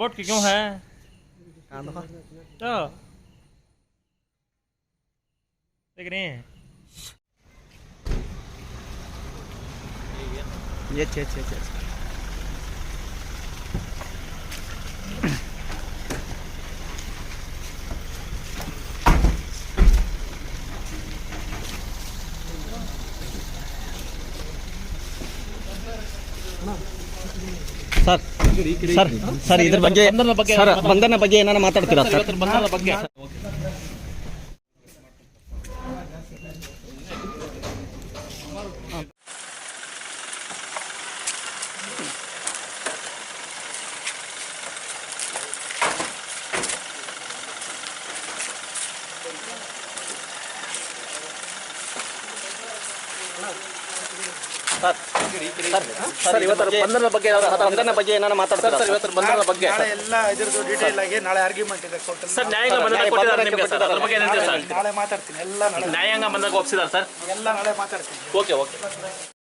Boat क्यों है तो देख रहे हैं ये अच्छे ಸರ್ ಸರ್ ಸರ್ ಇದ್ರ ಬಗ್ಗೆ ಸರ್ ಬಂಧನ ಬಗ್ಗೆ ಏನಾರ ಮಾತಾಡ್ತೀರಾ ಸರ್? ಬಂಧನದ ಬಗ್ಗೆ ಸರ್ ಇವತ್ತರ ಬಂಧನದ ಬಗ್ಗೆ ಏನಾರ ಮಾತಾಡ್ತೀರಾ ಸರ್ ಇವತ್ತರ ಬಂಧನದ ಬಗ್ಗೆ ನಾಳೆ ಎಲ್ಲ ಇದ್ರದ್ದು ಡೀಟೇಲ್ ಆಗಿ ನಾಳೆ ಆರ್ಗ್ಯುಮೆಂಟ್ ಇದೆ ಕೋರ್ಟ್ ಸರ್ ನ್ಯಾಯಾಂಗ ಬಂಧನ ಕೊಟ್ಟಿದ್ದಾರೆ ನಿಮಗೆ ಸರ್ ಅದ್ರ ಬಗ್ಗೆ ಏನಿದೆ ಸರ್ ನಾಳೆ ಮಾತಾಡ್ತೀನಿ ಎಲ್ಲ ನಾಳೆ ನ್ಯಾಯಾಂಗ ಬಂಧನಕ್ಕೆ ಒಪ್ಪಿಸಿದ್ದಾರೆ ಸರ್ ಎಲ್ಲ ನಾಳೆ ಮಾತಾಡ್ತೀನಿ ಓಕೆ